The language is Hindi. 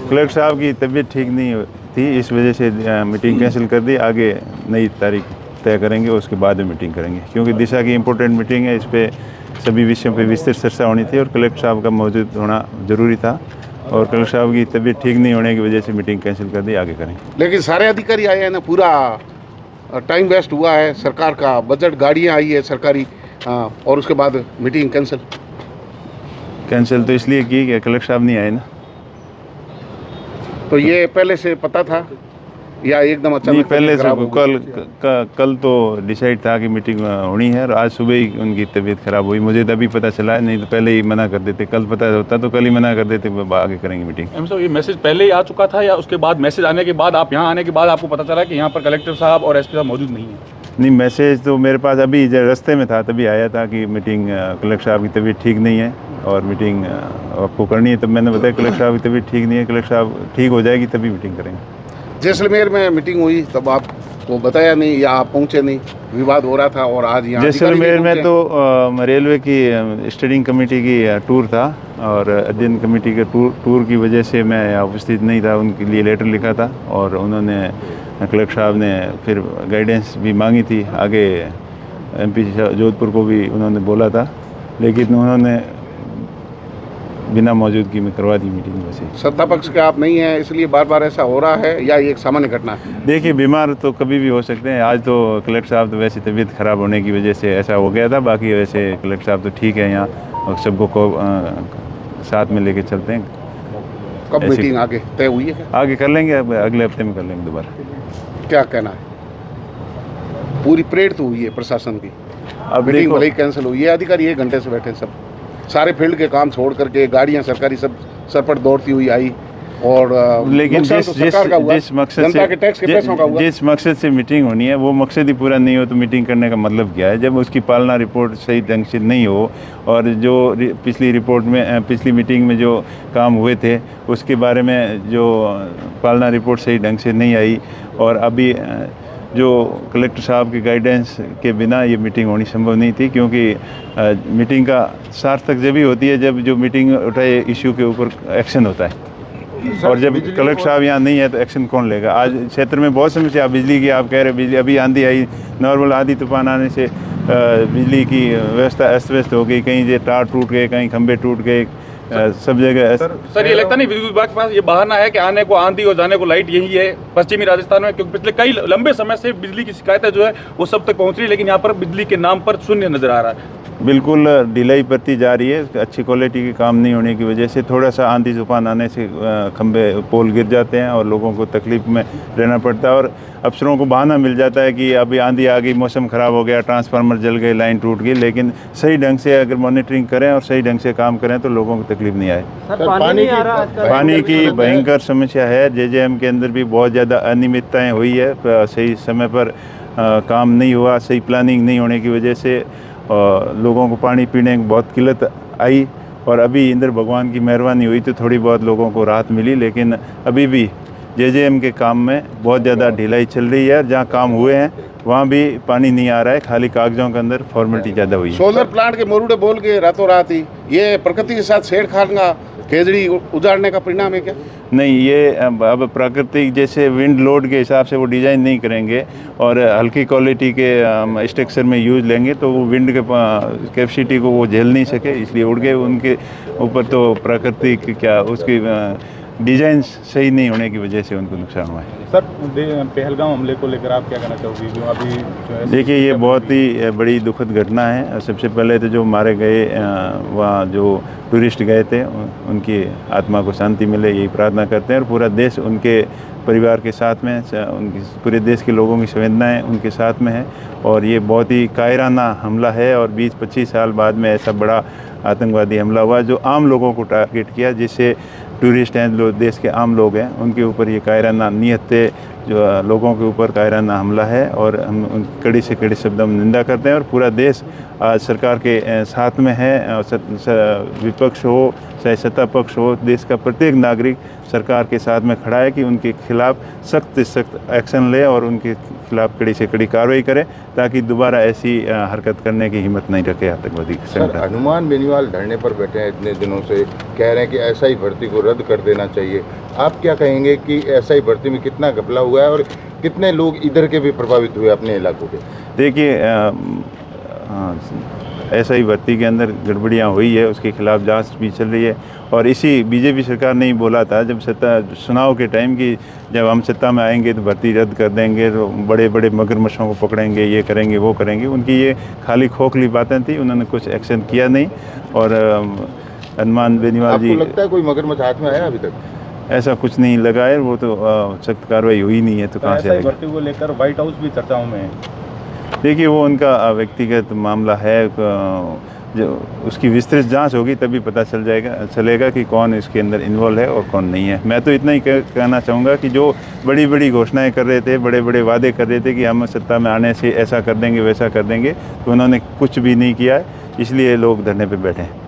कलेक्टर साहब की तबीयत ठीक नहीं थी, इस वजह से मीटिंग कैंसिल कर दी। आगे नई तारीख तय करेंगे, उसके बाद में मीटिंग करेंगे, क्योंकि दिशा की इम्पोर्टेंट मीटिंग है। इस पर सभी विषयों पर विस्तृत चर्चा होनी थी और कलेक्टर साहब का मौजूद होना ज़रूरी था, और कलेक्टर साहब की तबीयत ठीक नहीं होने की वजह से मीटिंग कैंसिल कर दी। आगे करेंगे। लेकिन सारे अधिकारी आए हैं ना, पूरा टाइम वेस्ट हुआ है, सरकार का बजट, गाड़ियाँ आई है सरकारी, और उसके बाद मीटिंग कैंसिल तो इसलिए की कि कलेक्टर साहब नहीं आए ना। तो ये पहले से पता था या एकदम नहीं, अचानक? पहले से कल तो डिसाइड था कि मीटिंग होनी है, और आज सुबह ही उनकी तबीयत खराब हुई। मुझे तभी पता चला, नहीं तो पहले ही मना कर देते। कल पता होता तो कल ही मना कर देते, आगे करेंगे मीटिंग। साहब, ये मैसेज पहले ही आ चुका था या उसके बाद मैसेज आने के बाद, आप यहाँ आने के बाद आपको पता चला कि यहाँ पर कलेक्टर साहब और एसपी साहब मौजूद नहीं है? नहीं, मैसेज तो मेरे पास अभी रास्ते में था, तभी आया था कि मीटिंग, कलेक्टर साहब की तबीयत ठीक नहीं है और मीटिंग आपको करनी है। तब मैंने बताया कलेक्टर साहब की तबीयत ठीक नहीं है, कलेक्टर साहब ठीक हो जाएगी तभी मीटिंग करेंगे। जैसलमेर में मीटिंग हुई तब आपको बताया नहीं या आप पहुंचे नहीं? विवाद हो रहा था और आज यहाँ जैसलमेर में तो रेलवे की स्टडिंग कमेटी की टूर था, और अध्ययन कमेटी के टूर की वजह से मैं यहाँ उपस्थित नहीं था। उनके लिए लेटर लिखा था और उन्होंने, कलेक्टर साहब ने फिर गाइडेंस भी मांगी थी आगे। MP जोधपुर को भी उन्होंने बोला था, लेकिन उन्होंने बिना मौजूदगी में करवा दी मीटिंग। वैसे सत्ता पक्ष के आप नहीं हैं, इसलिए बार बार ऐसा हो रहा है या ये एक सामान्य घटना है? देखिए, बीमार तो कभी भी हो सकते हैं। आज तो कलेक्टर साहब तो वैसे तबीयत खराब होने की वजह से ऐसा हो गया था, बाकी वैसे कलेक्टर साहब तो ठीक है यहाँ, और सबको को साथ में लेके चलते हैं। कब मीटिंग आगे तय हुई है? आगे कर लेंगे, अब अगले हफ्ते में कर लेंगे दोबारा। क्या कहना है? पूरी परेड तो हुई है प्रशासन की, अब मीटिंग देखो, भले ही कैंसिल हुई है, अधिकारी 1 घंटे से बैठे, सब सारे फील्ड के काम छोड़ करके गाड़ियां सरकारी सब सर पर दौड़ती हुई आई, और लेकिन नुकसान तो सरकार का हुआ, जिस मकसद जनता के टैक्स के पैसों का हुआ। जिस मकसद से मीटिंग होनी है वो मकसद ही पूरा नहीं हो तो मीटिंग करने का मतलब क्या है? जब उसकी पालना रिपोर्ट सही ढंग से नहीं हो, और जो पिछली रिपोर्ट में, पिछली मीटिंग में जो काम हुए थे उसके बारे में जो पालना रिपोर्ट सही ढंग से नहीं आई, और अभी जो कलेक्टर साहब की गाइडेंस के बिना ये मीटिंग होनी संभव नहीं थी, क्योंकि मीटिंग का सार्थक जब ही होती है जब जो मीटिंग उठाए इश्यू के ऊपर एक्शन होता है, और जब कलेक्टर साहब यहाँ नहीं है तो एक्शन कौन लेगा? आज क्षेत्र में बहुत समस्या, बिजली की आप कह रहे, बिजली अभी आंधी आई, नॉर्मल आंधी तूफान आने से बिजली की व्यवस्था अस्त व्यस्त हो गई, कहीं ये तार टूट गए, कहीं खंभे टूट गए, सब जगह। सर, ये लगता नहीं विद्युत विभाग के पास ये बहाना है कि आने को आंधी और जाने को लाइट यही है पश्चिमी राजस्थान में, क्योंकि पिछले कई लंबे समय से बिजली की शिकायतें जो है वो सब तक पहुंच रही है, लेकिन यहाँ पर बिजली के नाम पर शून्य नजर आ रहा है। बिल्कुल ढिलाई बढ़ती जा रही है, अच्छी क्वालिटी के काम नहीं होने की वजह से। थोड़ा सा आंधी तूफान आने से खंभे पोल गिर जाते हैं और लोगों को तकलीफ में रहना पड़ता है, और अफसरों को बहाना मिल जाता है कि अभी आंधी आ गई, मौसम ख़राब हो गया, ट्रांसफार्मर जल गए, लाइन टूट गई। लेकिन सही ढंग से अगर मॉनिटरिंग करें और सही ढंग से काम करें तो लोगों को तकलीफ नहीं आए। पानी की भयंकर समस्या है। JJM के अंदर भी बहुत ज़्यादा अनियमितताएँ हुई है, सही समय पर काम नहीं हुआ, सही प्लानिंग नहीं होने की वजह से लोगों को पानी पीने की बहुत किल्लत आई, और अभी इंद्र भगवान की मेहरबानी हुई तो थोड़ी बहुत लोगों को राहत मिली, लेकिन अभी भी JJM के काम में बहुत ज़्यादा ढिलाई चल रही है। जहाँ काम हुए हैं वहाँ भी पानी नहीं आ रहा है, खाली कागजों के अंदर फॉर्मेलिटी ज़्यादा हुई है। सोलर प्लांट के मोरूडे बोल के रातों रात ही ये प्रकृति के साथ छेड़खानी का, खेजड़ी उजाड़ने का परिणाम है क्या? नहीं, ये अब प्राकृतिक जैसे विंड लोड के हिसाब से वो डिज़ाइन नहीं करेंगे, और हल्की क्वालिटी के स्ट्रक्चर में यूज लेंगे तो वो विंड के कैपेसिटी को वो झेल नहीं सके, इसलिए उड़ गए। उनके ऊपर तो प्राकृतिक क्या, उसकी डिज़ाइन सही नहीं होने की वजह से उनको नुकसान हुआ है। सर, पहलगाम हमले को लेकर आप क्या कहना चाहोगे? जो अभी जो है, देखिए, ये बहुत ही बड़ी दुखद घटना है। सबसे पहले तो जो मारे गए, वहाँ जो टूरिस्ट गए थे, उनकी आत्मा को शांति मिले यही प्रार्थना करते हैं, और पूरा देश उनके परिवार के साथ में, उनके पूरे देश के लोगों की संवेदनाएं उनके साथ में है। और ये बहुत ही कायराना हमला है, और 20-25 साल बाद में ऐसा बड़ा आतंकवादी हमला हुआ जो आम लोगों को टारगेट किया, जिससे टूरिस्ट हैं, जो देश के आम लोग हैं, उनके ऊपर ये कायराना नीयत से जो लोगों के ऊपर कायराना हमला है और हम कड़ी से कड़ी शब्दों में निंदा करते हैं। और पूरा देश आज सरकार के साथ में है। विपक्ष हो चाहे सत्ता पक्ष हो, देश का प्रत्येक नागरिक सरकार के साथ में खड़ा है कि उनके खिलाफ सख्त से सख्त एक्शन ले और उनके खिलाफ कड़ी से कड़ी कार्रवाई करे, ताकि दोबारा ऐसी हरकत करने की हिम्मत नहीं रखे आतंकवादी सर, संगठन। हनुमान बेनीवाल धरने पर बैठे हैं इतने दिनों से, कह रहे हैं कि एसआई भर्ती को रद्द कर देना चाहिए। आप क्या कहेंगे कि एसआई भर्ती में कितना घपला हुआ है और कितने लोग इधर के भी प्रभावित हुए अपने इलाकों के? देखिए, एसआई भर्ती के अंदर गड़बड़ियाँ हुई है, उसके खिलाफ जांच भी चल रही है। और इसी बीजेपी सरकार ने ही बोला था जब सत्ता चुनाव के टाइम कि जब हम सत्ता में आएंगे तो भर्ती रद्द कर देंगे, तो बड़े बड़े मगरमच्छों को पकड़ेंगे, ये करेंगे वो करेंगे। उनकी ये खाली खोखली बातें थी, उन्होंने कुछ एक्शन किया नहीं। और हनुमान बेनीवाल जी, आपको लगता है कोई मगरमच्छ हाथ में आया अभी तक? ऐसा कुछ नहीं लगा है, वो तो सख्त कार्रवाई हुई नहीं है तो कहाँ से आएगी? भर्ती को लेकर व्हाइट हाउस भी चर्चाओं में है। देखिए, वो उनका व्यक्तिगत मामला है, जो उसकी विस्तृत जांच होगी तभी पता चलेगा कि कौन इसके अंदर इन्वॉल्व है और कौन नहीं है। मैं तो इतना ही कहना चाहूँगा कि जो बड़ी बड़ी घोषणाएं कर रहे थे, बड़े बड़े वादे कर रहे थे कि हम सत्ता में आने से ऐसा कर देंगे वैसा कर देंगे, तो उन्होंने कुछ भी नहीं किया है, इसलिए लोग धरने पे बैठे हैं।